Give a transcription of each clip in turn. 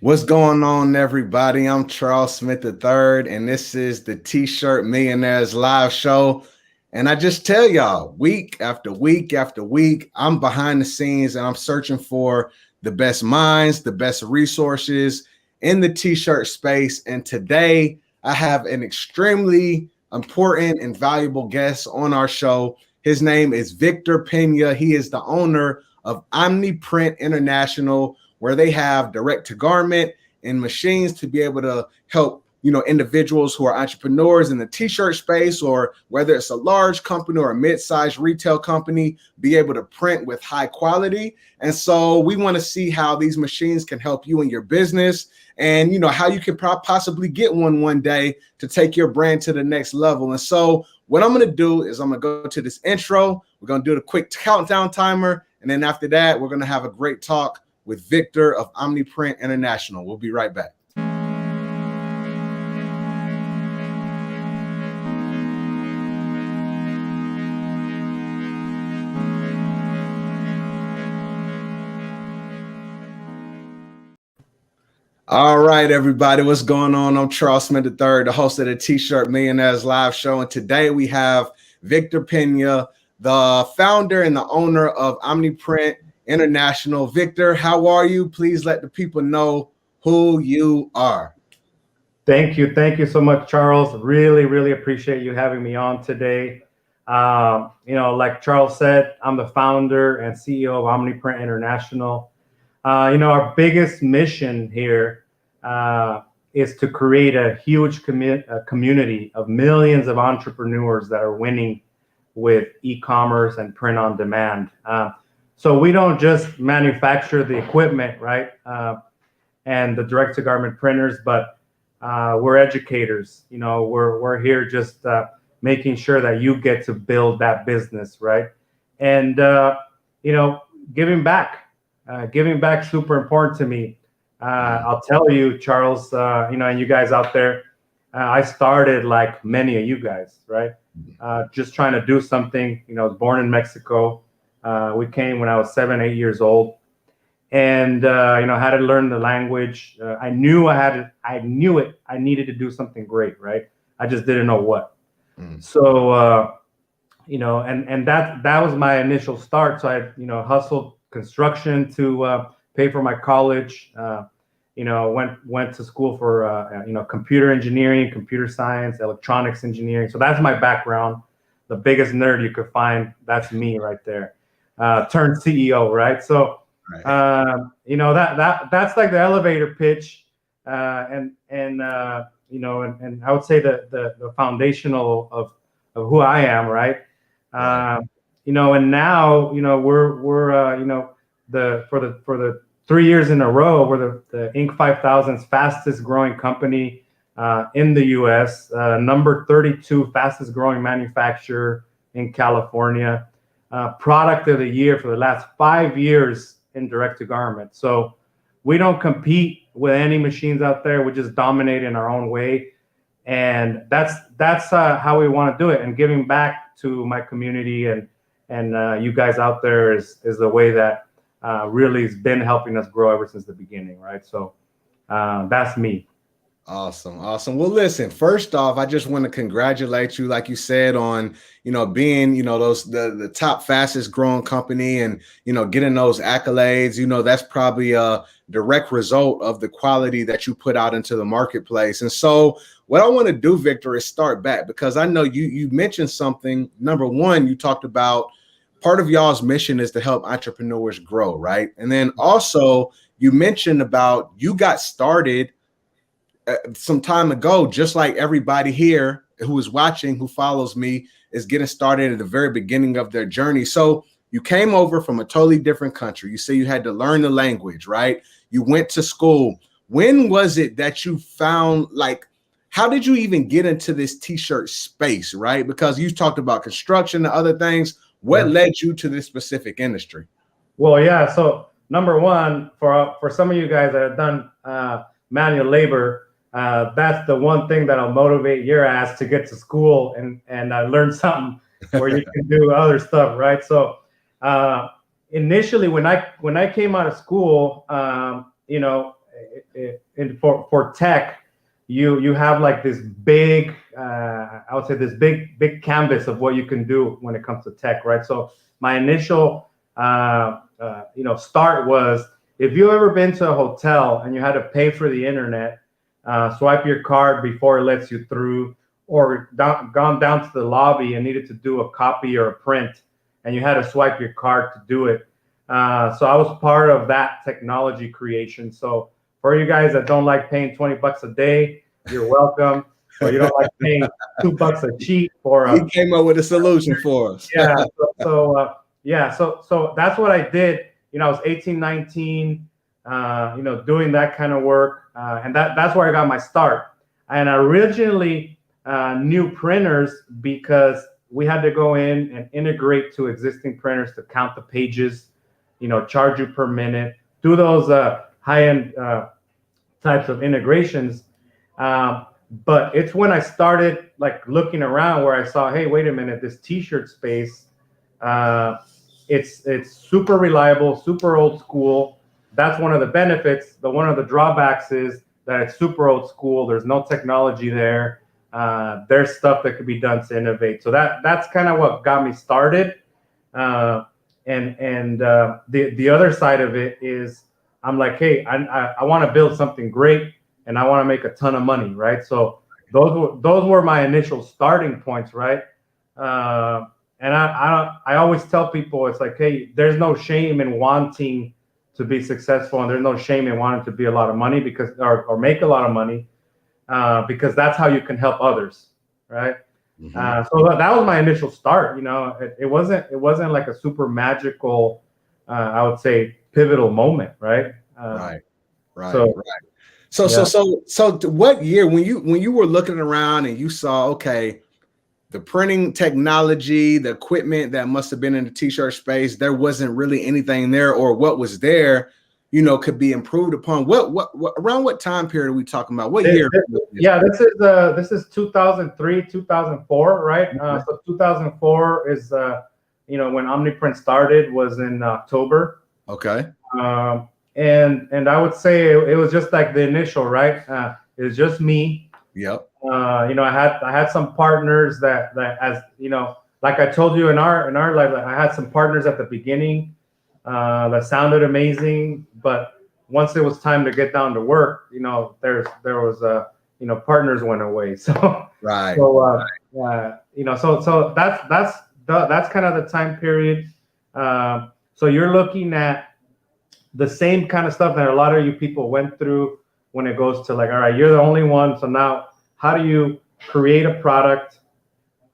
What's going on, everybody? I'm Charles Smith III, and this is the T-Shirt Millionaires Live Show. And I just tell y'all, week after week after week, I'm behind the scenes and I'm searching for the best minds, the best resources in the T-shirt space. And today, I have an extremely important and valuable guest on our show. His name is Victor Pena. He is the owner of Omni Print International, where they have direct to garment and machines to be able to help, individuals who are entrepreneurs in the t-shirt space, or whether it's a large company or a mid-sized retail company, be able to print with high quality. And so we want to see how these machines can help you in your business, and how you could possibly get one day to take your brand to the next level. And so what I'm going to do is I'm going to go to this intro. We're going to do the quick countdown timer. And then after that, we're going to have a great talk with Victor of Omni Print International. We'll be right back. All right, everybody, what's going on? I'm Charles Smith III, the host of the T-Shirt Millionaires Live Show. And today we have Victor Pena, the founder and the owner of Omni Print International. Victor, how are you? Please let the people know who you are. Thank you. Thank you so much, Charles. Really appreciate you having me on today. Like Charles said, I'm the founder and CEO of Omni Print International. Our biggest mission here is to create a huge community of millions of entrepreneurs that are winning with e-commerce and print on demand. So we don't just manufacture the equipment, right? And the direct-to-garment printers, but we're educators. We're here just making sure that you get to build that business, right? And giving back. Giving back super important to me. I'll tell you, Charles, and you guys out there, I started like many of you guys, right? Just trying to do something. I was born in Mexico. We came when I was 7, 8 years old, and had to learn the language. I knew I needed to do something great, right? I just didn't know what. So and that was my initial start. So I hustled construction to pay for my college. Went to school for computer engineering, computer science, electronics engineering. So that's my background. The biggest nerd you could find, that's me right there. Turned CEO, right? So that's like the elevator pitch, and I would say the foundational of who I am, right? And now we're for the 3 years in a row, we're the Inc. 5000's fastest growing company in the U.S., number 32 fastest growing manufacturer in California, product of the year for the last 5 years in direct to garment. So we don't compete with any machines out there. We just dominate in our own way, and that's how we want to do it. And giving back to my community and you guys out there is the way that really has been helping us grow ever since the beginning, right? So that's me. Awesome. Well, listen, first off, I just want to congratulate you, like you said, on, being, the top fastest growing company and, getting those accolades. That's probably a direct result of the quality that you put out into the marketplace. And so what I want to do, Victor, is start back, because I know you mentioned something. Number one, you talked about part of y'all's mission is to help entrepreneurs grow, right? And then also you mentioned about you got started some time ago, just like everybody here who is watching, who follows me, is getting started at the very beginning of their journey. So you came over from a totally different country. You say you had to learn the language, right? You went to school. When was it that you found, how did you even get into this t-shirt space, right? Because you talked about construction and other things. What led you to this specific industry? Well, yeah. So number one, for some of you guys that have done manual labor, that's the one thing that'll motivate your ass to get to school and learn something where you can do other stuff, right? So initially, when I came out of school, for tech, you have like this big, I would say this big canvas of what you can do when it comes to tech, right? So my initial start was, if you ever been to a hotel and you had to pay for the internet, swipe your card before it lets you through, or gone down to the lobby and needed to do a copy or a print, and you had to swipe your card to do it. So I was part of that technology creation. So for you guys that don't like paying $20 a day, you're welcome. Or you don't like paying $2 a sheet for He came up with a solution for us. Yeah. So that's what I did. I was 18, 19, doing that kind of work. And that's where I got my start. And I originally knew printers because we had to go in and integrate to existing printers to count the pages, charge you per minute, do those high-end types of integrations. But it's when I started like looking around where I saw, hey, wait a minute, this t-shirt space, it's super reliable, super old school. That's one of the benefits. But one of the drawbacks is that it's super old school. There's no technology there. There's stuff that could be done to innovate. So that's kind of what got me started. And the other side of it is, I'm like, hey, I want to build something great, and I want to make a ton of money, right? So those were my initial starting points, right? And I always tell people, it's like, hey, there's no shame in wanting to be successful, and there's no shame in wanting to be a lot of money or make a lot of money, because that's how you can help others, right? Mm-hmm. So that was my initial start. It wasn't like a super magical, I would say, pivotal moment, right? Right. So what year, when you were looking around and you saw, okay, the printing technology, the equipment that must have been in the t-shirt space, there wasn't really anything there, or what was there, could be improved upon. What around what time period are we talking about? What year? Yeah, this is 2003, 2004, right? So 2004 is when Omniprint started, was in October. Okay. And I would say it was just like the initial, right? It was just me. Yep. I had some partners that as like I told you in our life, I had some partners at the beginning that sounded amazing, but once it was time to get down to work, there was partners went away. So right. So that's kind of the time period. So you're looking at the same kind of stuff that a lot of you people went through when it goes to like, all right, you're the only one. So now, how do you create a product?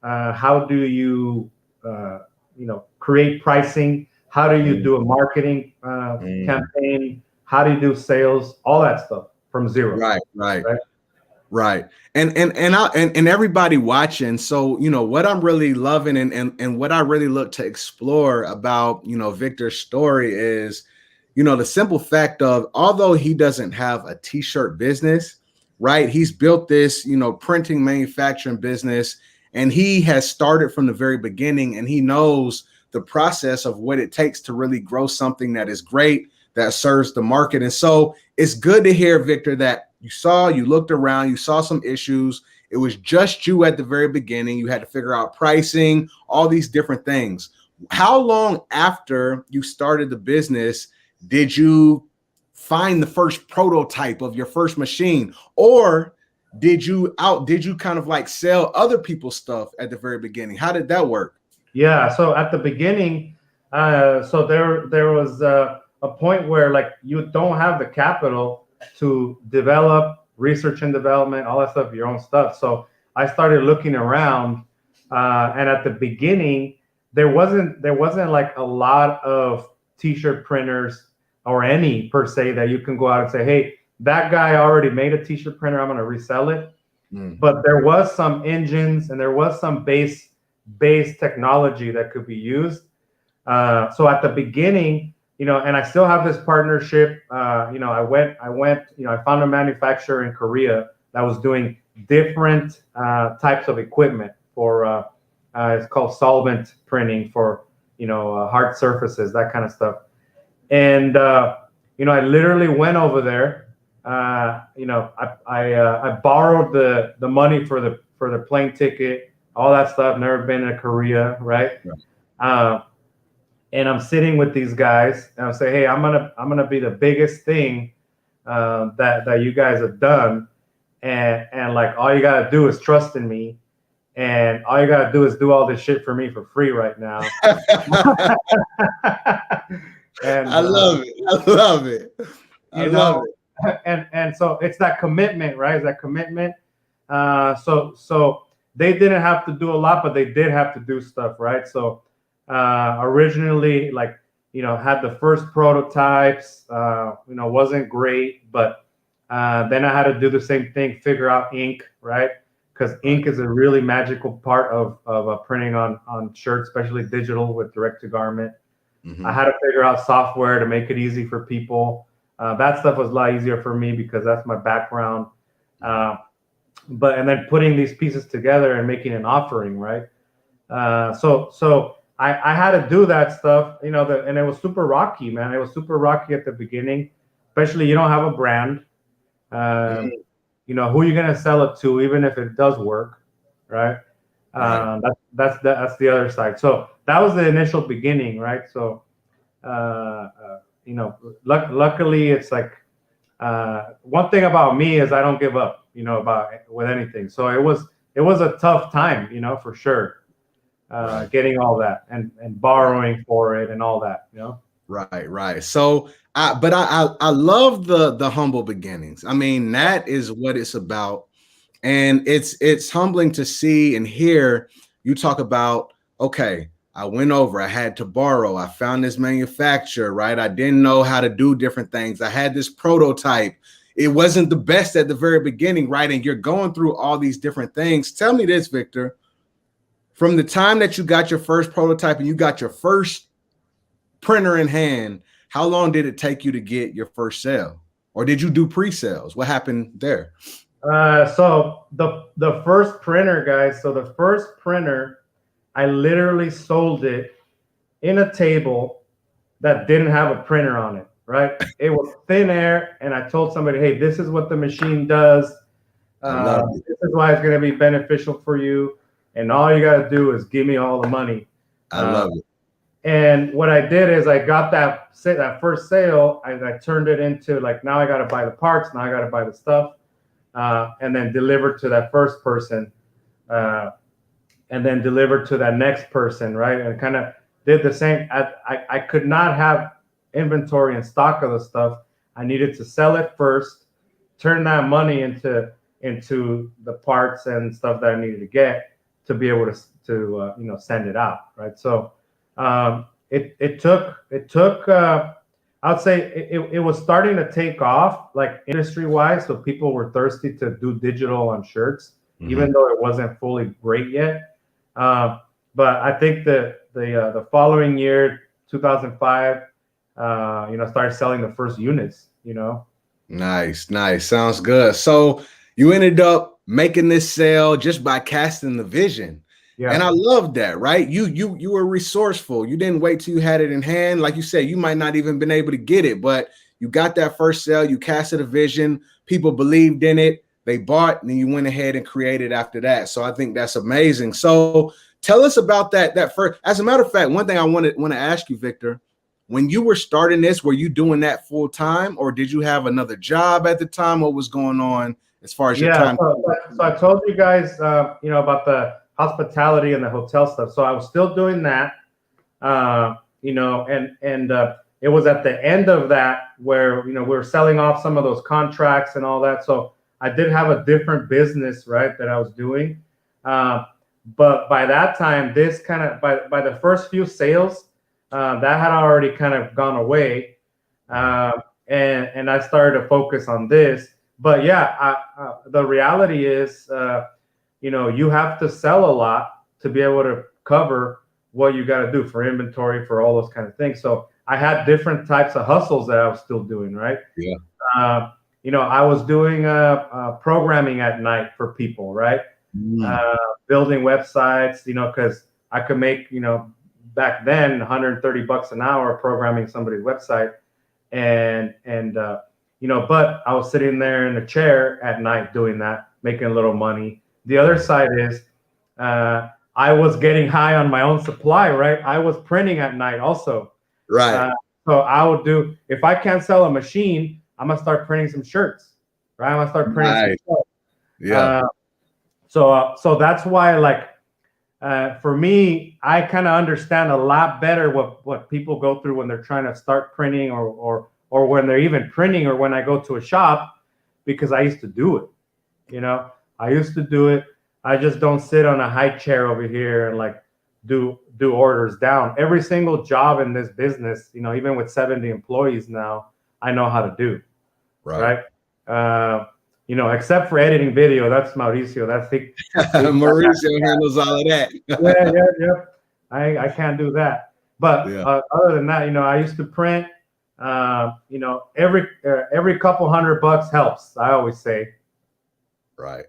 How do you, create pricing? How do you do a marketing campaign? How do you do sales? All that stuff from zero. Right. And everybody watching. So, what I'm really loving and what I really look to explore about, Victor's story is, the simple fact of, although he doesn't have a t-shirt business, right? He's built this, printing manufacturing business, and he has started from the very beginning, and he knows the process of what it takes to really grow something that is great, that serves the market. And so it's good to hear, Victor, that you looked around, you saw some issues. It was just you at the very beginning. You had to figure out pricing, all these different things. How long after you started the business did you find the first prototype of your first machine, or did you kind of like sell other people's stuff at the very beginning? How did that work? Yeah, so at the beginning, so there was a point where like you don't have the capital to develop, research and development, all that stuff, your own stuff. So I started looking around, and at the beginning, there wasn't like a lot of t-shirt printers or any per se that you can go out and say, hey, that guy already made a t-shirt printer, I'm going to resell it. But there was some engines and there was some base technology that could be used. So at the beginning, and I still have this partnership. I found a manufacturer in Korea that was doing different types of equipment for, it's called solvent printing for, hard surfaces, that kind of stuff. And, I literally went over there I borrowed the money for the plane ticket, all that stuff. Never been to Korea, right? And I'm sitting with these guys, and I'll say, hey, I'm gonna be the biggest thing that you guys have done, and like all you gotta do is trust in me, and all you gotta do is do all this shit for me for free right now. And I love it. I love it. I love it. And so it's that commitment, right? It's that commitment. So they didn't have to do a lot, but they did have to do stuff, right? So originally, like, had the first prototypes, wasn't great, but then I had to do the same thing, figure out ink, right? Because ink is a really magical part of printing on shirts, especially digital with direct to garment. Mm-hmm. I had to figure out software to make it easy for people. That stuff was a lot easier for me because that's my background. And then putting these pieces together and making an offering, right? So I had to do that stuff, and it was super rocky, man. It was super rocky at the beginning, especially you don't have a brand. Who you're gonna sell it to, even if it does work, right? That's the other side. So that was the initial beginning, right? So, luckily, it's like one thing about me is I don't give up, with anything. So it was a tough time, for sure, getting all that and borrowing for it and all that, Right. So, I love the humble beginnings. I mean, that is what it's about. And it's humbling to see and hear you talk about, okay, I went over, I had to borrow, I found this manufacturer, right? I didn't know how to do different things. I had this prototype. It wasn't the best at the very beginning, right? And you're going through all these different things. Tell me this, Victor, from the time that you got your first prototype and you got your first printer in hand, how long did it take you to get your first sale? Or did you do pre-sales? What happened there? So the first printer, guys. So the first printer, I literally sold it in a table that didn't have a printer on it. Right? It was thin air, and I told somebody, "Hey, this is what the machine does. This is why it's going to be beneficial for you, and all you got to do is give me all the money." I love it. And what I did is I got that first sale, and I turned it into like, now I got to buy the parts, now I got to buy the stuff. And then deliver to that first person, and then deliver to that next person, right? And kind of did the same. I could not have inventory and stock of the stuff. I needed to sell it first, turn that money into the parts and stuff that I needed to get to be able to send it out, right? So it took. I would say it was starting to take off, like industry-wise. So people were thirsty to do digital on shirts, even though it wasn't fully great yet. But I think the following year, 2005, started selling the first units. Nice. Sounds good. So you ended up making this sale just by casting the vision. Yeah. And I love that, right? You were resourceful. You didn't wait till you had it in hand. Like you said, you might not even been able to get it, but you got that first sale, you casted a vision, people believed in it, they bought, and then you went ahead and created after that. So I think that's amazing. So tell us about that first. As a matter of fact, one thing I want to ask you, Victor, when you were starting this, were you doing that full time, or did you have another job at the time? What was going on as far as your time? So I told you guys, about the hospitality and the hotel stuff. So I was still doing that, and it was at the end of that where, we were selling off some of those contracts and all that. So I did have a different business, right, that I was doing. But by that time, this kind of, by the first few sales, that had already kind of gone away. And I started to focus on this. But yeah, the reality is, you have to sell a lot to be able to cover what you got to do for inventory, for all those kind of things. So I had different types of hustles that I was still doing, right? Yeah. I was doing programming at night for people, right? Building websites, because I could make, back then $130 an hour programming somebody's website, and but I was sitting there in a chair at night doing that, making a little money. The other side is I was getting high on my own supply, right? I was printing at night also. Right. So I would do, if I can't sell a machine, I'm gonna start printing some shirts, right? I'm gonna start printing some stuff. Yeah. So that's why, like, for me, I kind of understand a lot better what people go through when they're trying to start printing, or when they're even printing, or when I go to a shop, because I used to do it. I used to do it. I just don't sit on a high chair over here and like do orders down. Every single job in this business, even with 70 employees now, I know how to do. Right. Except for editing video, that's Mauricio. That's Mauricio handles all of that. yeah. I can't do that. But other than that, I used to print. Every couple $100 helps, I always say. Right.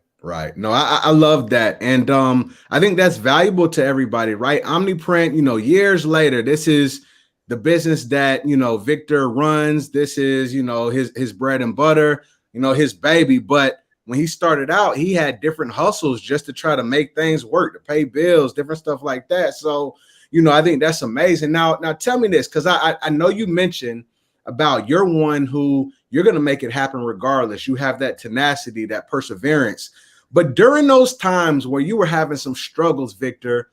No, I love that. And I think that's valuable to everybody, right? Omniprint, years later, this is the business that, Victor runs. This is, his bread and butter, his baby. But when he started out, he had different hustles just to try to make things work, to pay bills, different stuff like that. So, I think that's amazing. Now tell me this, because I know you mentioned about you're one who you're going to make it happen regardless. You have that tenacity, that perseverance. But during those times where you were having some struggles, Victor,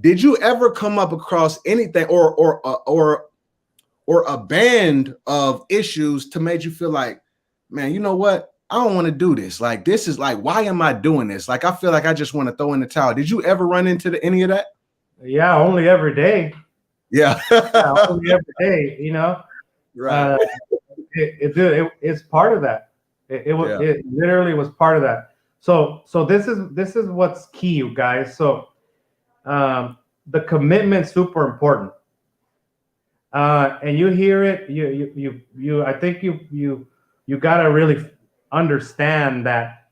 did you ever come up across anything or a band of issues to make you feel like, man, you know what? I don't want to do this. Like, this is like, why am I doing this? Like, I feel like I just want to throw in the towel. Did you ever run into any of that? Yeah, only every day. Yeah. Only every day, Right. It's part of that. It literally was part of that. So this is what's key, you guys. So the commitment's super important. And you hear it, you I think you gotta really understand that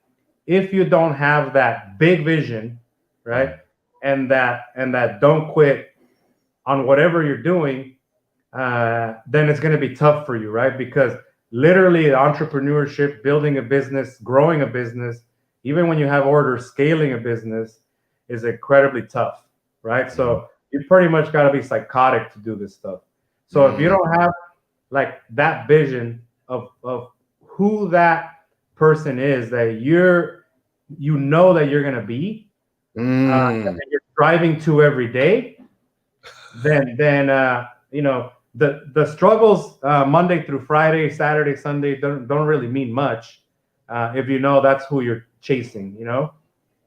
if you don't have that big vision, right, and that don't quit on whatever you're doing, then it's going to be tough for you, right? Because literally entrepreneurship, building a business, growing a business, even when you have orders, scaling a business is incredibly tough, right? So you pretty much got to be psychotic to do this stuff. So if you don't have like that vision of who that person is that you're that you're going to be, that you're striving to every day, then the struggles Monday through Friday, Saturday, Sunday don't really mean much if that's who you're chasing,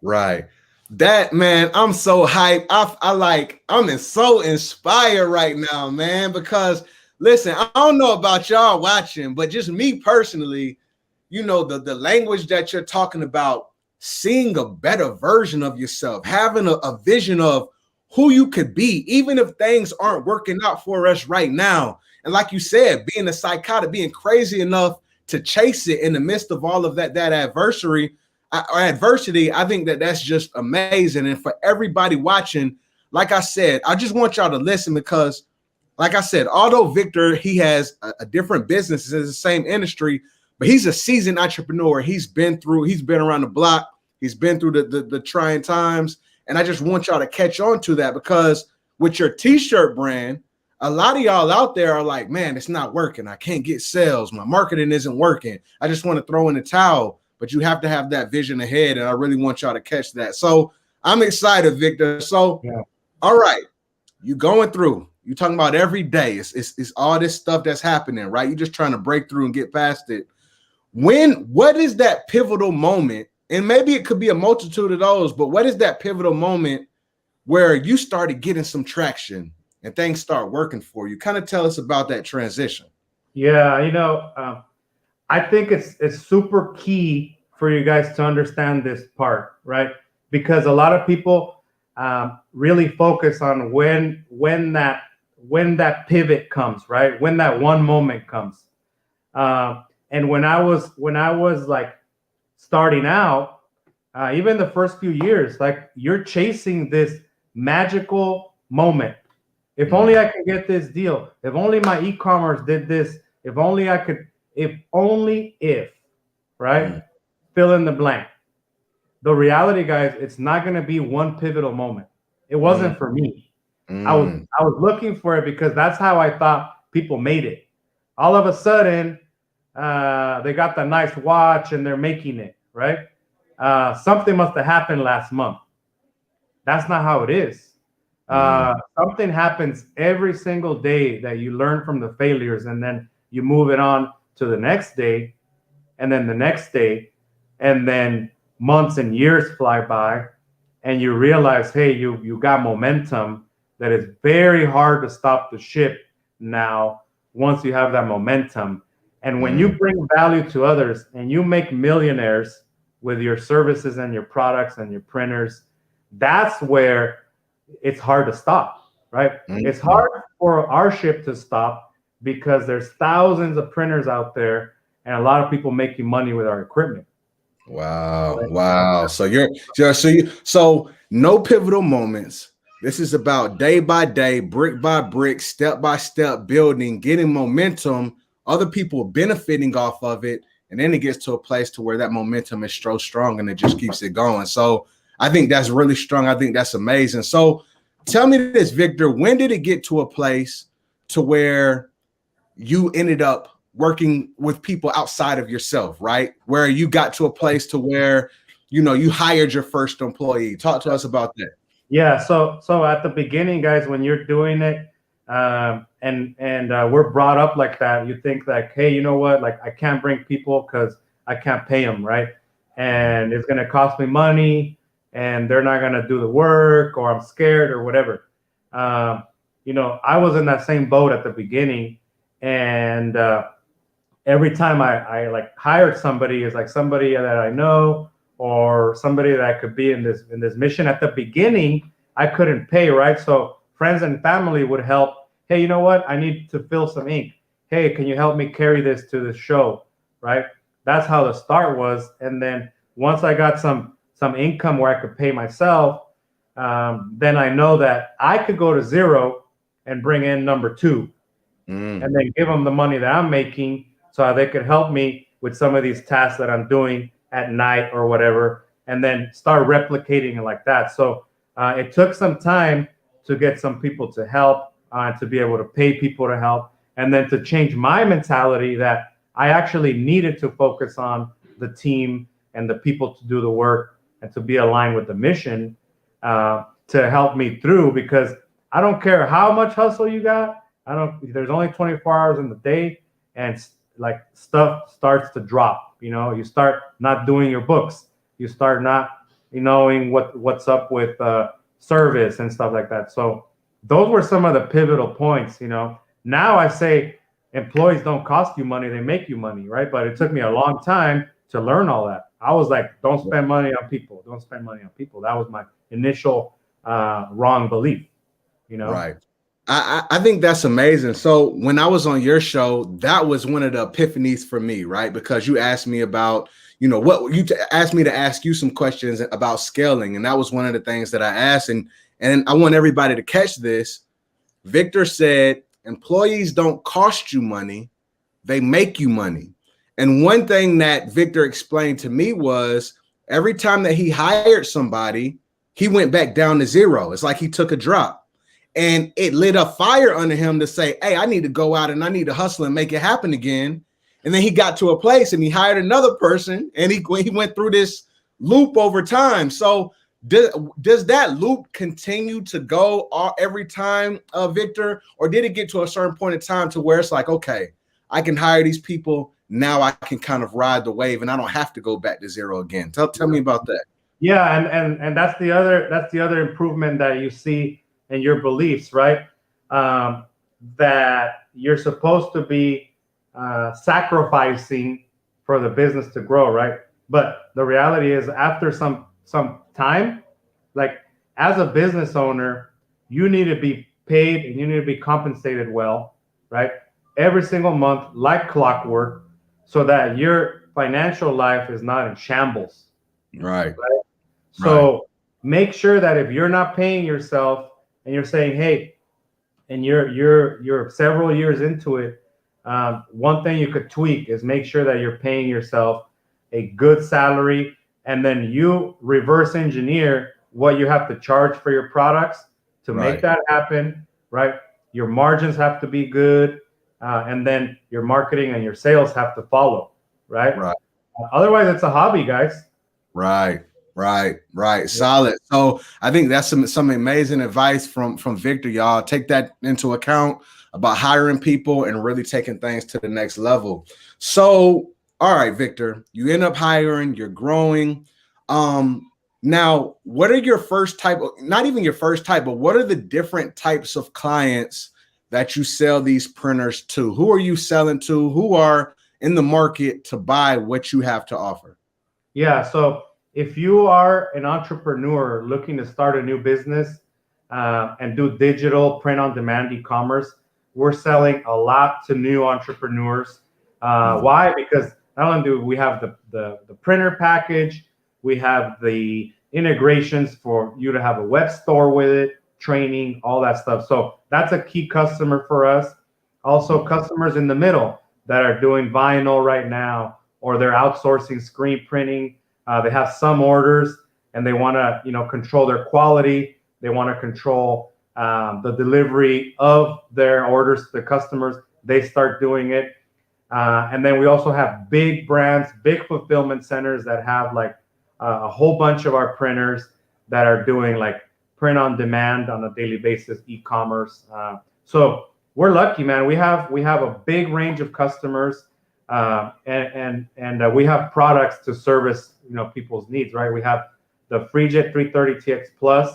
Right. That, man, I'm so hyped. I'm so inspired right now, man, because listen, I don't know about y'all watching, but just me personally, the language that you're talking about, seeing a better version of yourself, having a vision of who you could be, even if things aren't working out for us right now. And like you said, being a psychotic, being crazy enough to chase it in the midst of all of that adversity, I think that's just amazing. And for everybody watching, like I said, I just want y'all to listen because, like I said, although Victor, he has a different business in the same industry, but he's a seasoned entrepreneur. He's been around the block. He's been through the trying times. And I just want y'all to catch on to that, because with your t-shirt brand, a lot of y'all out there are like, man, it's not working. I can't get sales. My marketing isn't working. I just want to throw in the towel. But you have to have that vision ahead. And I really want y'all to catch that. So I'm excited, Victor. So, all right, you going through. You talking about every day. It's all this stuff that's happening, right? You're just trying to break through and get past it. What is that pivotal moment? And maybe it could be a multitude of those, but what is that pivotal moment where you started getting some traction and things start working for you? Kind of tell us about that transition. Yeah, I think it's super key for you guys to understand this part, right? Because a lot of people really focus on when that pivot comes, right? When that one moment comes. And when I was like starting out, even the first few years, like you're chasing this magical moment. If only I could get this deal. If only my e-commerce did this. If only I could, if only if, right? Fill in the blank. The reality, guys, it's not going to be one pivotal moment. It wasn't for me. I was looking for it because that's how I thought people made it. All of a sudden, they got the nice watch and they're making it, right? Something must have happened last month. That's not how it is. Something happens every single day that you learn from the failures, and then you move it on to the next day, and then the next day, and then months and years fly by, and you realize, hey, you got momentum that is very hard to stop the ship now once you have that momentum. And when you bring value to others and you make millionaires with your services and your products and your printers, that's where it's hard to stop, right? It's hard for our ship to stop because there's thousands of printers out there and a lot of people making money with our equipment. Wow. Wow. So no pivotal moments. This is about day by day, brick by brick, step by step building, getting momentum, other people benefiting off of it. And then it gets to a place to where that momentum is so strong and it just keeps it going. So I think that's really strong. I think that's amazing. So tell me this, Victor, when did it get to a place to where you ended up working with people outside of yourself, right? Where you got to a place to where, you hired your first employee. Talk to us about that. Yeah. So at the beginning, guys, when you're doing it, and we're brought up like that, you think like, hey, you know what? Like, I can't bring people because I can't pay them, right? And it's going to cost me money and they're not going to do the work, or I'm scared or whatever. I was in that same boat at the beginning, and every time I like hired somebody, is like somebody that I know or somebody that could be in this mission. At the beginning, I couldn't pay, right? So friends and family would help. Hey, you know what? I need to fill some ink. Hey, can you help me carry this to the show, right? That's how the start was. And then once I got some income where I could pay myself, then I know that I could go to zero and bring in number two, and then give them the money that I'm making so they could help me with some of these tasks that I'm doing at night or whatever, and then start replicating it like that. So it took some time to get some people to help, to be able to pay people to help, and then to change my mentality that I actually needed to focus on the team and the people to do the work and to be aligned with the mission, to help me through, because I don't care how much hustle you got. There's only 24 hours in the day, and like stuff starts to drop. You start not doing your books. You start not knowing what's up with service and stuff like that. So those were some of the pivotal points. Now I say employees don't cost you money, they make you money, right? But it took me a long time to learn all that. I was like, don't spend money on people. Don't spend money on people. That was my initial wrong belief, Right. I think that's amazing. So when I was on your show, that was one of the epiphanies for me, right? Because you asked me about, asked me to ask you some questions about scaling. And that was one of the things that I asked. And I want everybody to catch this. Victor said, employees don't cost you money, they make you money. And one thing that Victor explained to me was every time that he hired somebody, he went back down to zero. It's like he took a drop. And it lit a fire under him to say, hey, I need to go out and I need to hustle and make it happen again. And then he got to a place and he hired another person, and he went through this loop over time. So does that loop continue to go every time, Victor? Or did it get to a certain point in time to where it's like, okay, I can hire these people. Now I can kind of ride the wave and I don't have to go back to zero again. Tell me about that. Yeah. And that's the other improvement that you see and your beliefs, right? That you're supposed to be sacrificing for the business to grow, right? But the reality is, after some time, like as a business owner, you need to be paid and you need to be compensated well, right? Every single month, like clockwork, so that your financial life is not in shambles. Right. So make sure that if you're not paying yourself, and you're saying, hey, and you're several years into it, one thing you could tweak is make sure that you're paying yourself a good salary, and then you reverse engineer what you have to charge for your products to make that happen, right? Your margins have to be good, and then your marketing and your sales have to follow, right? Otherwise, it's a hobby, guys. Right. Solid. So I think that's some amazing advice from Victor, y'all. Take that into account about hiring people and really taking things to the next level. So, all right, Victor, you end up hiring, you're growing. Now, what are your first type of, not even your first type, but what are the different types of clients that you sell these printers to? Who are you selling to? Who are in the market to buy what you have to offer? Yeah, so if you are an entrepreneur looking to start a new business and do digital print on demand e-commerce, we're selling a lot to new entrepreneurs. Why? Because not only do we have the printer package, we have the integrations for you to have a web store with it, training, all that stuff. So that's a key customer for us. Also, customers in the middle that are doing vinyl right now, or they're outsourcing screen printing. They have some orders and they want to, control their quality. They want to control the delivery of their orders to the customers. They start doing it. And then we also have big brands, big fulfillment centers that have like a whole bunch of our printers that are doing like print on demand on a daily basis, e-commerce. So we're lucky, man. We have a big range of customers. And we have products to service people's needs, right? We have the FreeJet 330TX Plus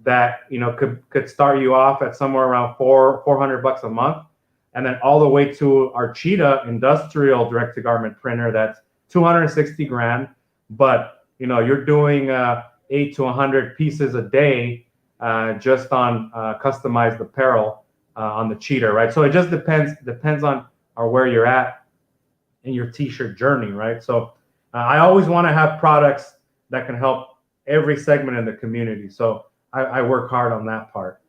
that could start you off at somewhere around $400 a month, and then all the way to our Cheetah industrial direct to garment printer that's 260 grand, but you're doing 8 to 100 pieces a day just on customized apparel on the Cheetah, right? So it just depends on or where you're at in your t-shirt journey, right? So I always want to have products that can help every segment in the community. So I work hard on that part.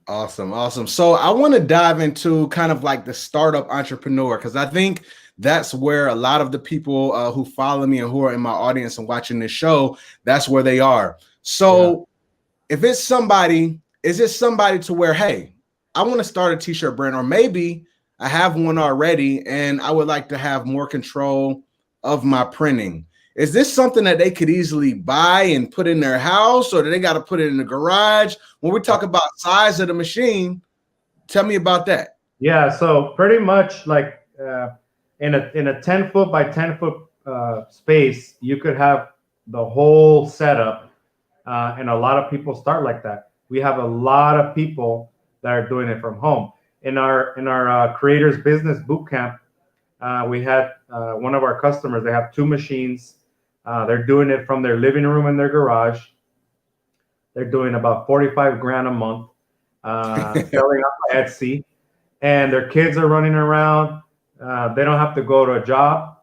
Awesome. So I want to dive into kind of like the startup entrepreneur, because I think that's where a lot of the people who follow me and who are in my audience and watching this show, that's where they are. So if it's somebody, is it somebody to where, hey, I want to start a t-shirt brand, or maybe I have one already and I would like to have more control of my printing. Is this something that they could easily buy and put in their house, or do they got to put it in the garage? When we talk about size of the machine, tell me about that. Yeah, so pretty much like in a 10-foot by 10-foot space, you could have the whole setup, and a lot of people start like that. We have a lot of people that are doing it from home. In our Creators Business Bootcamp, we had one of our customers. They have 2 machines. They're doing it from their living room and their garage. They're doing about 45 grand a month, selling on Etsy, and their kids are running around. They don't have to go to a job,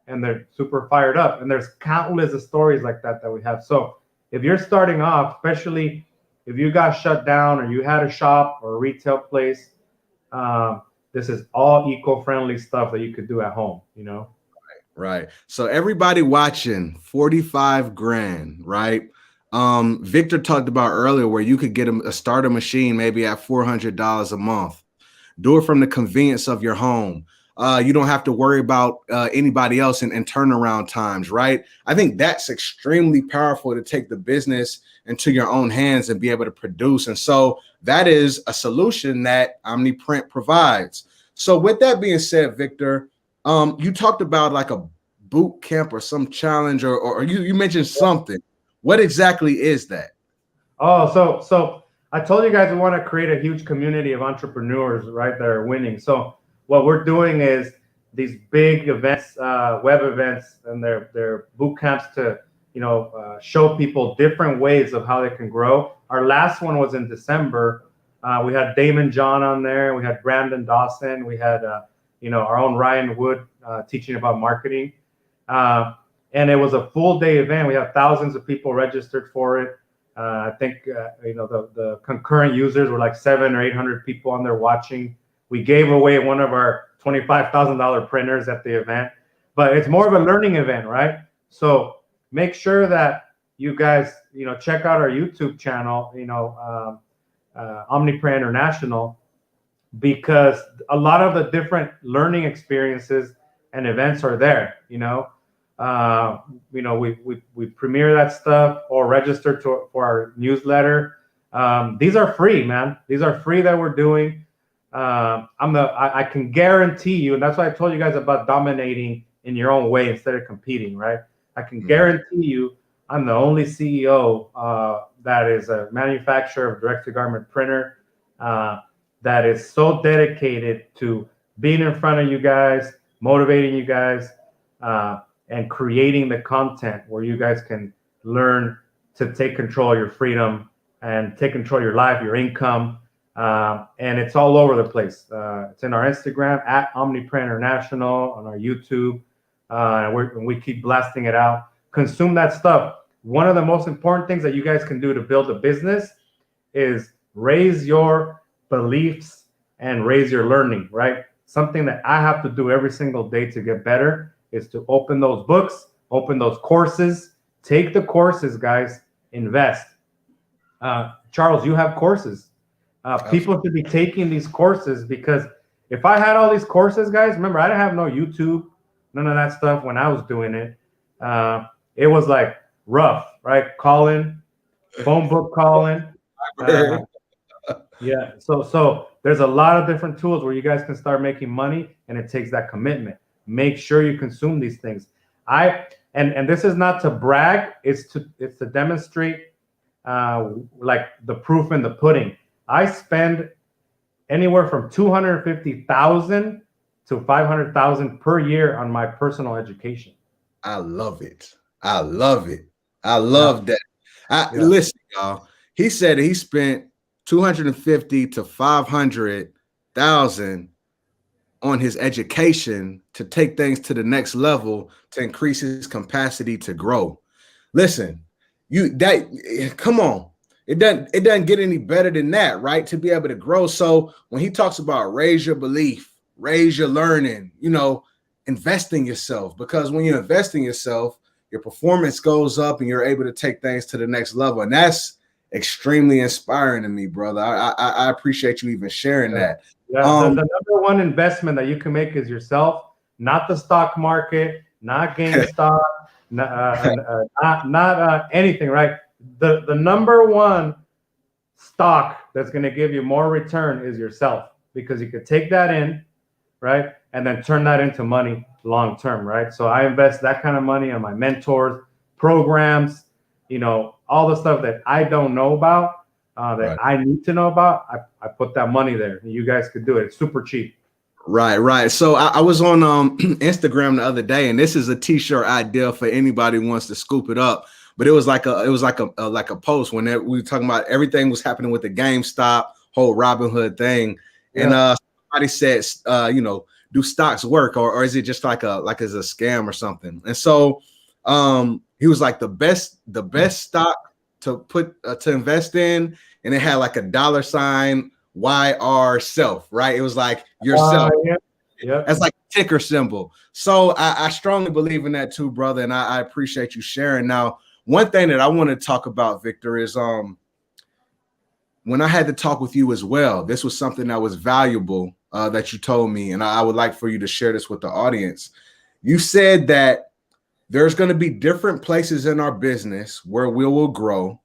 and they're super fired up. And there's countless of stories like that we have. So if you're starting off, especially if you got shut down or you had a shop or a retail place, this is all eco-friendly stuff that you could do at home, Right. So everybody watching, 45 grand, right? Victor talked about earlier where you could get a starter machine maybe at $400 a month. Do it from the convenience of your home. You don't have to worry about anybody else and turnaround times, right? I think that's extremely powerful to take the business into your own hands and be able to produce. And so that is a solution that Omni Print provides. So with that being said, Victor, you talked about like a boot camp or some challenge, or you mentioned something. What exactly is that? Oh, so I told you guys we want to create a huge community of entrepreneurs, right, that are winning. So what we're doing is these big events, web events, and they're boot camps to show people different ways of how they can grow. Our last one was in December. We had Damon John on there. We had Brandon Dawson. We had our own Ryan Wood teaching about marketing. And it was a full day event. We have thousands of people registered for it. I think the concurrent users were like 700 or 800 people on there watching. We gave away one of our $25,000 printers at the event, but it's more of a learning event, right? So make sure that you guys, check out our YouTube channel, Omni Print International, because a lot of the different learning experiences and events are there. We premiere that stuff or register for our newsletter. These are free, man. These are free that we're doing. I can guarantee you, and that's why I told you guys about dominating in your own way instead of competing, right? I can guarantee you, I'm the only CEO that is a manufacturer of direct-to-garment printer that is so dedicated to being in front of you guys, motivating you guys, and creating the content where you guys can learn to take control of your freedom and take control of your life, your income. And it's all over the place. It's in our Instagram at Omni Print International, on our YouTube, and we keep blasting it out. Consume that stuff. One of the most important things that you guys can do to build a business is raise your beliefs and raise your learning, right? Something that I have to do every single day to get better is to open those books, open those courses, take the courses, guys, invest. Charles, you have courses. People should be taking these courses, because if I had all these courses, guys, remember, I didn't have no YouTube, none of that stuff when I was doing it. It was like rough, right? Calling, phone book calling. Yeah. So there's a lot of different tools where you guys can start making money, and it takes that commitment. Make sure you consume these things. And this is not to brag, it's to demonstrate like the proof in the pudding. I spend anywhere from $250,000 to $500,000 per year on my personal education. I love it. I love it. I love that. Listen, y'all. He said he spent $250,000 to $500,000 on his education to take things to the next level, to increase his capacity to grow. Listen, come on. It doesn't get any better than that, right? To be able to grow. So when he talks about raise your belief, raise your learning, invest in yourself, because when you invest in yourself, your performance goes up and you're able to take things to the next level. And that's extremely inspiring to me, brother. I appreciate you even sharing that. Yeah, the number one investment that you can make is yourself, not the stock market, not GameStop, not anything, right? The number one stock that's going to give you more return is yourself, because you could take that in, right, and then turn that into money long term, right? So I invest that kind of money on my mentors, programs, all the stuff that I don't know about, that I need to know about. I put that money there. You guys could do it. It's super cheap. Right. So I was on Instagram the other day, and this is a t-shirt idea for anybody who wants to scoop it up. But it was like a post when we were talking about everything was happening with the GameStop whole Robinhood thing, and somebody said, do stocks work, or is it just like it's a scam or something? And so he was like, the best stock to put to invest in, and it had like a $sign YR self, right? It was like yourself. That's like a ticker symbol. So I strongly believe in that too, brother, and I appreciate you sharing. Now, one thing that I want to talk about, Victor, is when I had to talk with you as well, this was something that was valuable that you told me, and I would like for you to share this with the audience. You said that there's going to be different places in our business where we will grow,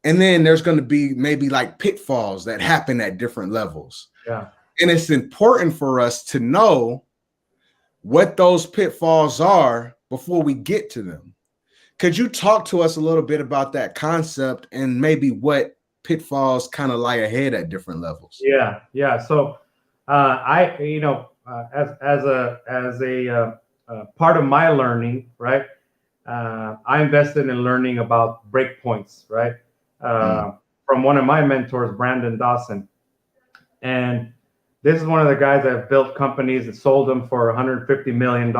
and then there's going to be maybe like pitfalls that happen at different levels. Yeah. And it's important for us to know what those pitfalls are before we get to them. Could you talk to us a little bit about that concept and maybe what pitfalls kind of lie ahead at different levels? Yeah. So as a part of my learning, right? I invested in learning about breakpoints, right? From one of my mentors, Brandon Dawson. And this is one of the guys that have built companies that sold them for $150 million,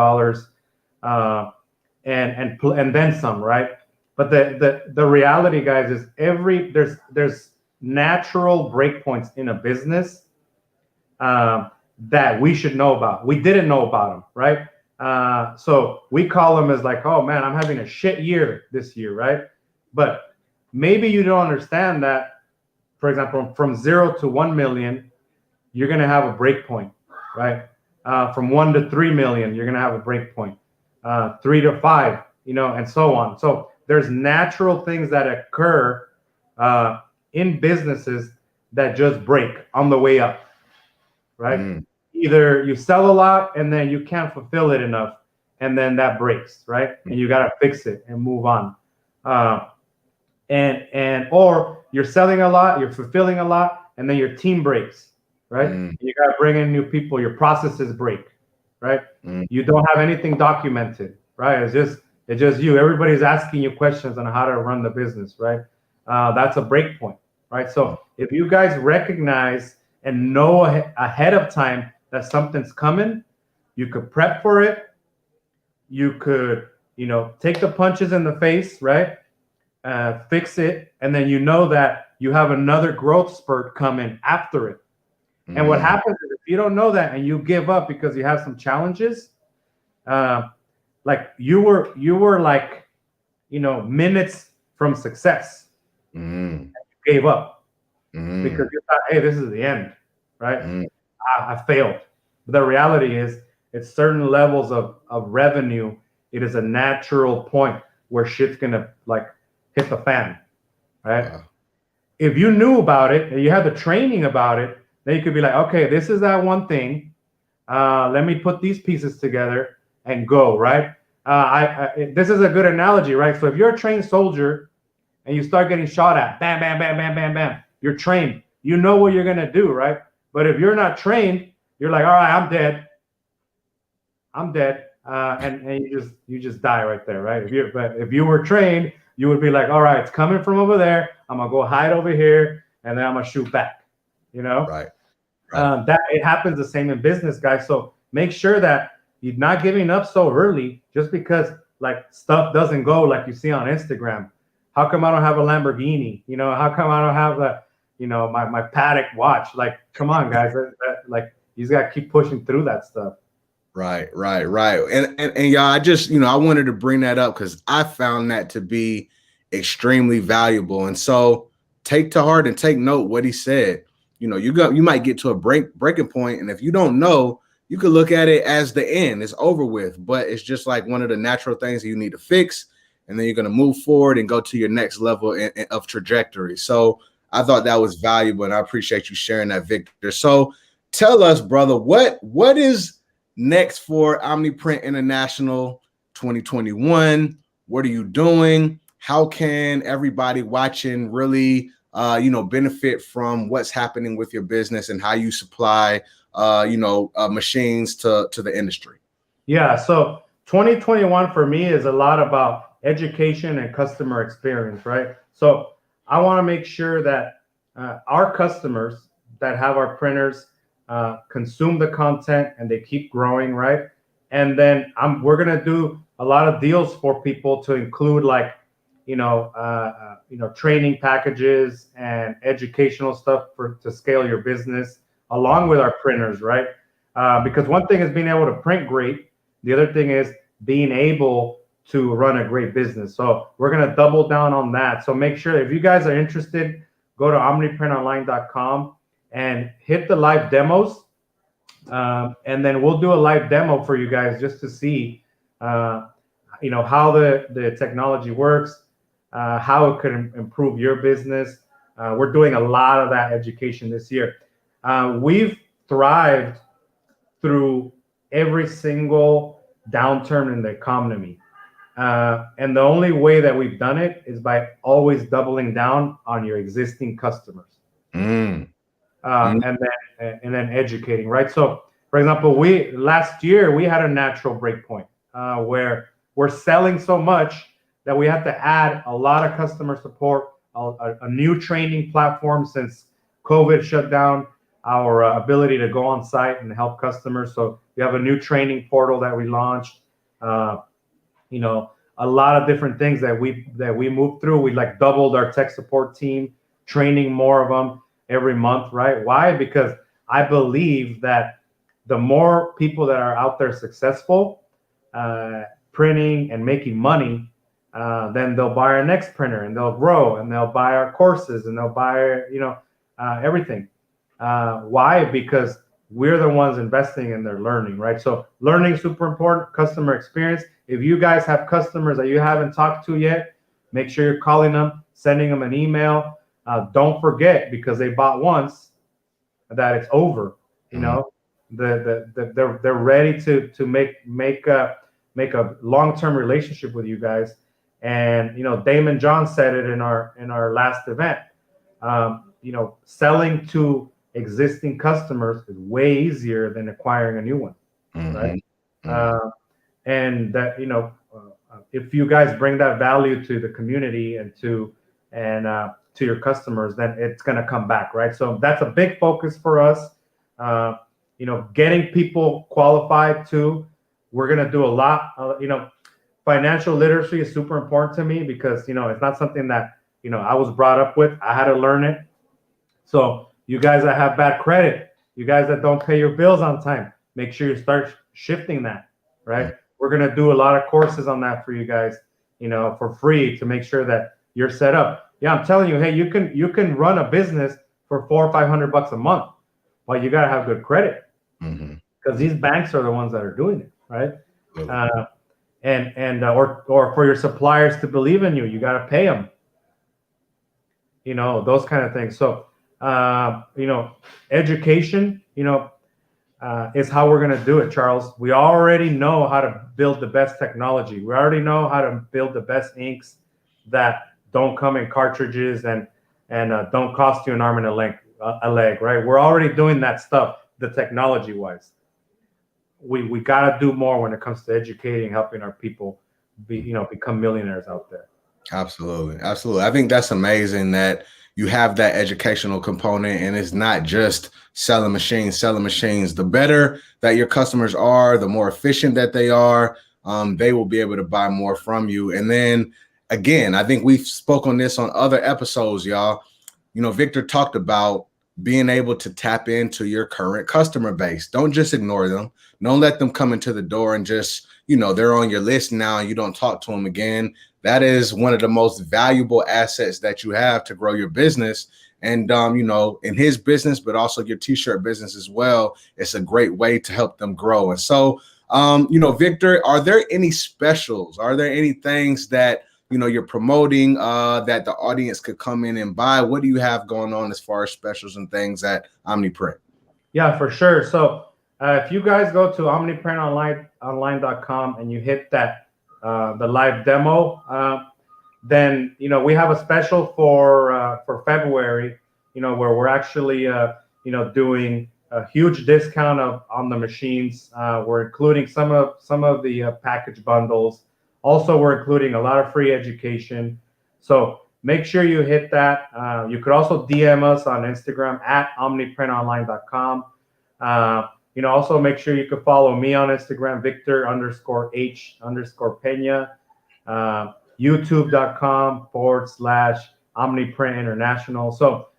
and then some, right? But the reality, guys, is there's natural breakpoints in a business that we should know about. We didn't know about them, right? So we call them as like, oh man, I'm having a shit year this year, right? But maybe you don't understand that, for example, from 0 to 1 million, you're going to have a break point, right? From 1 to 3 million, you're going to have a break point. 3 to 5, and so on. So there's natural things that occur in businesses that just break on the way up, right? Either you sell a lot and then you can't fulfill it enough, and then that breaks, right? And you got to fix it and move on. Or you're selling a lot, you're fulfilling a lot, and then your team breaks, right? You got to bring in new people, your processes break, right? You don't have anything documented, right? It's just you. Everybody's asking you questions on how to run the business, right? That's a break point, right? So if you guys recognize and know ahead of time that something's coming, you could prep for it. You could, take the punches in the face, right? Fix it, and then you know that you have another growth spurt coming after it. And what happens is, if you don't know that and you give up because you have some challenges, like you were like, minutes from success, and you gave up because you thought, hey, this is the end, right? I failed. But the reality is, at certain levels of revenue, it is a natural point where shit's gonna like hit the fan, right? Wow. If you knew about it and you had the training about it, then you could be like, okay, this is that one thing. Let me put these pieces together and go, right? This is a good analogy, right? So if you're a trained soldier and you start getting shot at, bam, bam, bam, bam, bam, bam, you're trained. You know what you're gonna do, right? But if you're not trained, you're like, all right, I'm dead. And you just die right there, right? But if you were trained, you would be like, all right, it's coming from over there. I'm gonna go hide over here, and then I'm gonna shoot back. Right. That it happens the same in business, guys. So make sure that you're not giving up so early just because like stuff doesn't go like you see on Instagram. How come I don't have a Lamborghini? How come I don't have my Patek watch? Like, come on, guys. Like, you just gotta keep pushing through that stuff. Right. And y'all, I just, I wanted to bring that up because I found that to be extremely valuable. And so take to heart and take note what he said. You might get to a breaking point, and if you don't know, you could look at it as the end. It's over with, but it's just like one of the natural things that you need to fix, and then you're going to move forward and go to your next level of trajectory. So I thought that was valuable, and I appreciate you sharing that, Victor. So tell us, brother, what is next for Omni Print International 2021? What are you doing? How can everybody watching really benefit from what's happening with your business and how you supply machines to the industry? Yeah, so 2021 for me is a lot about education and customer experience, right? So I want to make sure that our customers that have our printers consume the content and they keep growing, right? And then we're gonna do a lot of deals for people to include like training packages and educational stuff to scale your business along with our printers, right? Because one thing is being able to print great, the other thing is being able to run a great business. So we're gonna double down on that. So make sure if you guys are interested, go to omniprintonline.com and hit the live demos, and then we'll do a live demo for you guys just to see, how the technology works, how it could improve your business. We're doing a lot of that education this year. We've thrived through every single downturn in the economy, and the only way that we've done it is by always doubling down on your existing customers. And then educating, right? So, for example, last year we had a natural break point where we're selling so much that we had to add a lot of customer support, a new training platform since COVID shut down our ability to go on site and help customers. So we have a new training portal that we launched. A lot of different things that we moved through. We like doubled our tech support team, training more of them every month, right? Why? Because I believe that the more people that are out there successful, printing and making money, then they'll buy our next printer and they'll grow and they'll buy our courses and they'll buy, everything. Why? Because we're the ones investing in their learning, right? So learning is super important. Customer experience. If you guys have customers that you haven't talked to yet, make sure you're calling them, sending them an email. Don't forget, because they bought once, that it's over. They're ready to make a long-term relationship with you guys. And Damon John said it in our last event. Selling to existing customers is way easier than acquiring a new one, right? And that if you guys bring that value to the community and to your customers, then it's going to come back, right? So that's a big focus for us. Getting people qualified too. We're going to do a lot. Financial literacy is super important to me because it's not something that I was brought up with. I had to learn it. So you guys that have bad credit, you guys that don't pay your bills on time, make sure you start shifting that, right? We're going to do a lot of courses on that for you guys, for free, to make sure that you're set up. Yeah, I'm telling you, hey, you can run a business for $400 or $500 a month, but you got to have good credit, because these banks are the ones that are doing it, right? Or for your suppliers to believe in you, you got to pay them, those kind of things. So education, is how we're going to do it, Charles. We already know how to build the best technology. We already know how to build the best inks that don't come in cartridges and don't cost you an arm and a leg, right? We're already doing that stuff, the technology wise. We got to do more when it comes to educating, helping our people become millionaires out there. Absolutely. I think that's amazing that you have that educational component, and it's not just selling machines. The better that your customers are, the more efficient that they are, they will be able to buy more from you. And then again, I think we've spoken on this on other episodes, y'all. Victor talked about being able to tap into your current customer base. Don't just ignore them. Don't let them come into the door and just, they're on your list now and you don't talk to them again. That is one of the most valuable assets that you have to grow your business. And, in his business, but also your t-shirt business as well, it's a great way to help them grow. And so, Victor, are there any specials? Are there any things that, you're promoting that the audience could come in and buy? What do you have going on as far as specials and things at Omniprint? Yeah, for sure. So if you guys go to omniprintonline.com and you hit that, the live demo, then, we have a special for February, where we're actually, doing a huge discount on the machines. We're including some of the package bundles. Also, we're including a lot of free education. So make sure you hit that. You could also DM us on Instagram at omniprintonline.com. Also make sure you can follow me on Instagram, Victor_H_Pena, youtube.com/Omniprint International. So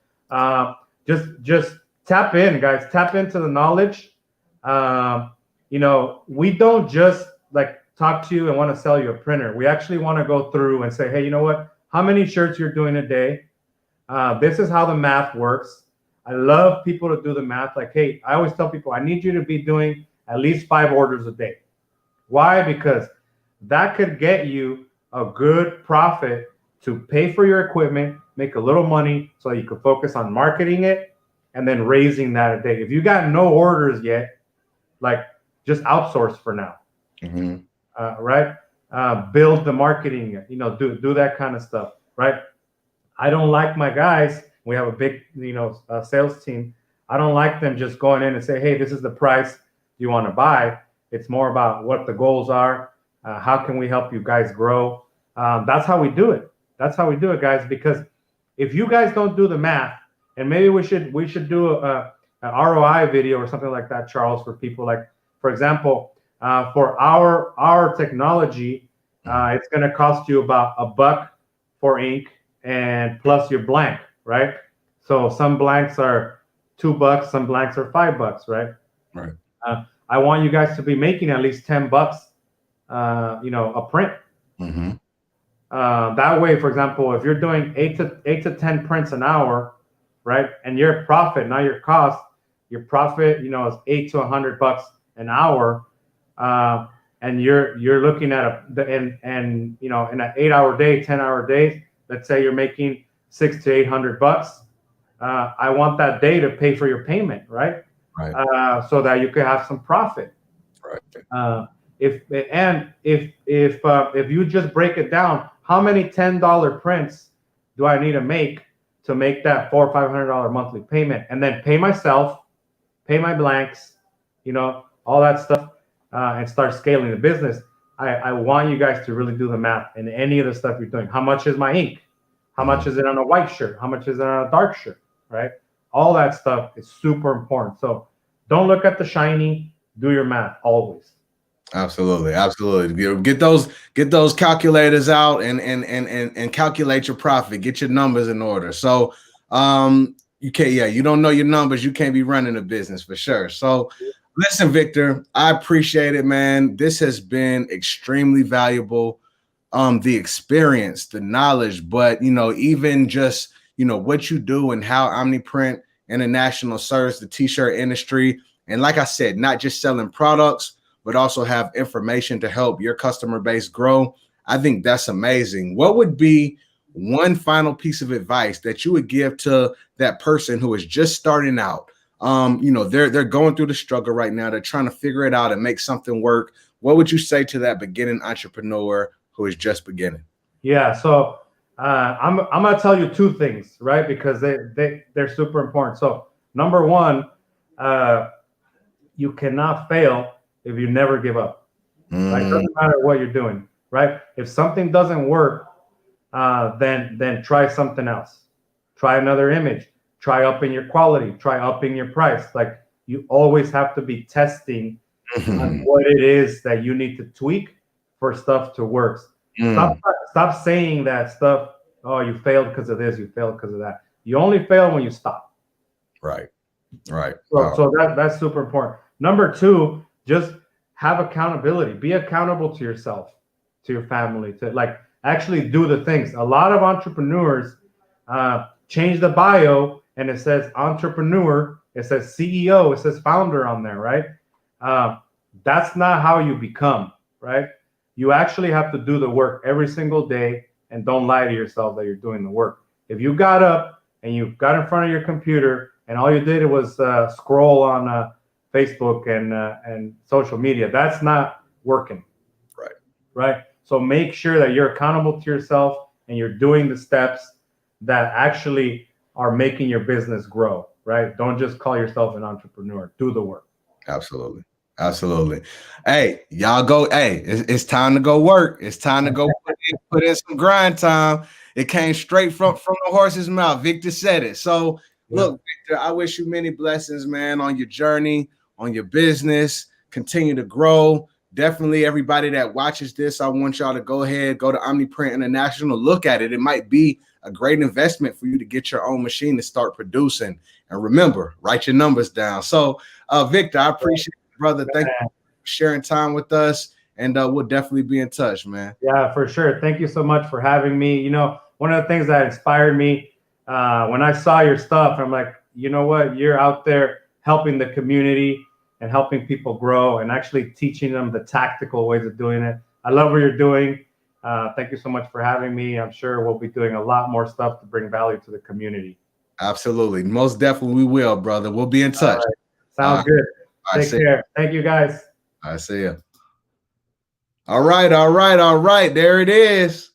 just tap in, guys. Tap into the knowledge. We don't just talk to you and want to sell you a printer. We actually want to go through and say, hey, you know what? How many shirts you're doing a day? This is how the math works. I love people to do the math. Hey, I always tell people, I need you to be doing at least 5 orders a day. Why? Because that could get you a good profit to pay for your equipment, make a little money so you can focus on marketing it and then raising that a day. If you got no orders yet, just outsource for now. Right? Build the marketing, do that kind of stuff, right? I don't like my guys. We have a big, sales team. I don't like them just going in and say, hey, this is the price you want to buy. It's more about what the goals are. How can we help you guys grow? That's how we do it. That's how we do it, guys. Because if you guys don't do the math, and maybe we should do an ROI video or something like that, Charles, for people. For example, for our technology, it's going to cost you about $1 for ink and plus your blank, right? So some blanks are $2, some blanks are $5, right? Right. I want you guys to be making at least $10, a print. Mm-hmm. That way, for example, if you're doing 8 to 10 prints an hour, right, and your profit, not your cost, your profit, is $8 to $100 an hour, and you're looking at in an 8-hour day, 10-hour days. Let's say you're making $600 to $800. I want that day to pay for your payment, right? Right. So that you could have some profit. Right. If you just break it down, how many $10 prints do I need to make that $400 or $500 monthly payment, and then pay myself, pay my blanks, all that stuff, and start scaling the business. I want you guys to really do the math in any of the stuff you're doing. How much is my ink? How much is it on a white shirt? How much is it on a dark shirt? Right? All that stuff is super important. So don't look at the shiny. Do your math always. Absolutely. Get those calculators out and calculate your profit. Get your numbers in order. So you don't know your numbers, you can't be running a business for sure. So listen, Victor, I appreciate it, man. This has been extremely valuable. The experience, the knowledge, but even just what you do and how Omni Print International serves the t-shirt industry. And like I said, not just selling products, but also have information to help your customer base grow. I think that's amazing. What would be one final piece of advice that you would give to that person who is just starting out? They're going through the struggle right now. They're trying to figure it out and make something work. What would you say to that beginning entrepreneur who is just beginning? Yeah, so I'm gonna tell you two things, right? Because they're super important. So number one, you cannot fail if you never give up. Like, doesn't matter what you're doing, right? If something doesn't work, then try something else. Try another image. Try upping your quality. Try upping your price. Like, you always have to be testing on what it is that you need to tweak for stuff to work. Stop saying that stuff. Oh, you failed because of this. You failed because of that. You only fail when you stop. Right. So that's super important. Number two, just have accountability. Be accountable to yourself, to your family, to actually do the things. A lot of entrepreneurs change the bio and it says entrepreneur, it says CEO, it says founder on there, right? That's not how you become, right? You actually have to do the work every single day, and don't lie to yourself that you're doing the work. If you got up and you got in front of your computer and all you did was scroll on Facebook and social media, that's not working. Right. So make sure that you're accountable to yourself and you're doing the steps that actually are making your business grow. Right. Don't just call yourself an entrepreneur. Do the work. Absolutely. Hey, y'all go. Hey, it's time to go work. It's time to go put in some grind time. It came straight from the horse's mouth. Victor said it. So look, Victor, I wish you many blessings, man, on your journey, on your business. Continue to grow. Definitely everybody that watches this, I want y'all to go to Omni Print International, look at it. It might be a great investment for you to get your own machine to start producing. And remember, write your numbers down. So, Victor, I appreciate it, brother. Thank you for sharing time with us. And we'll definitely be in touch, man. Yeah, for sure. Thank you so much for having me. One of the things that inspired me when I saw your stuff, I'm like, you know what? You're out there helping the community and helping people grow and actually teaching them the tactical ways of doing it. I love what you're doing. Thank you so much for having me. I'm sure we'll be doing a lot more stuff to bring value to the community. Absolutely. Most definitely we will, brother. We'll be in touch. Sounds good. Take care. Thank you, guys. I see you. All right. There it is.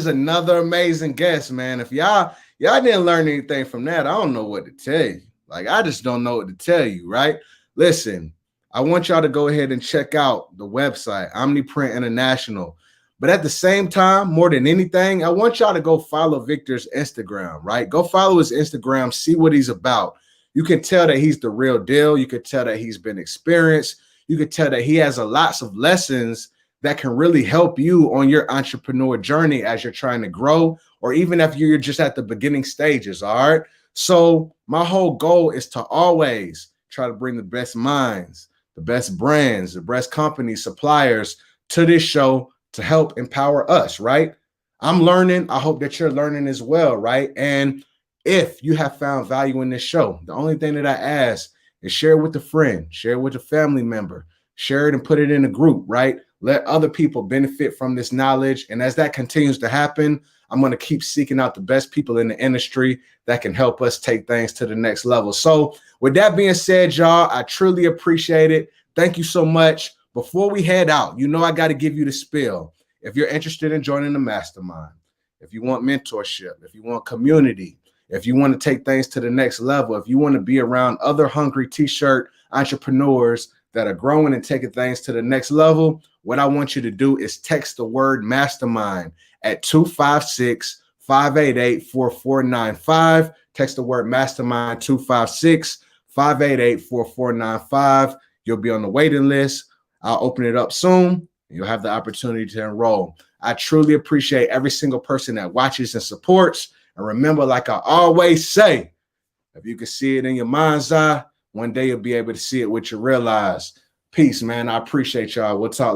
Another amazing guest, man. If y'all didn't learn anything from that, I don't know what to tell you. Like, I just don't know what to tell you, right? Listen, I want y'all to go ahead and check out the website, Omni Print International. But at the same time, more than anything, I want y'all to go follow Victor's Instagram, right? Go follow his Instagram, see what he's about. You can tell that he's the real deal. You can tell that he's been experienced. You can tell that he has lots of lessons that can really help you on your entrepreneur journey as you're trying to grow, or even if you're just at the beginning stages, all right? So my whole goal is to always try to bring the best minds, the best brands, the best companies, suppliers to this show to help empower us, right? I'm learning. I hope that you're learning as well, right? And if you have found value in this show, the only thing that I ask is share it with a friend, share it with a family member, share it and put it in a group, right? Let other people benefit from this knowledge. And as that continues to happen, I'm going to keep seeking out the best people in the industry that can help us take things to the next level. So with that being said, y'all, I truly appreciate it. Thank you so much. Before we head out, you know I got to give you the spiel. If you're interested in joining the mastermind, if you want mentorship, if you want community, if you want to take things to the next level, if you want to be around other hungry t-shirt entrepreneurs that are growing and taking things to the next level, what I want you to do is text the word mastermind at 256-588-4495. Text the word mastermind 256-588-4495. You'll be on the waiting list. I'll open it up soon. You'll have the opportunity to enroll. I truly appreciate every single person that watches and supports. And remember, like I always say, if you can see it in your mind's eye, one day you'll be able to see it with your real eyes. Peace, man. I appreciate y'all. We'll talk later.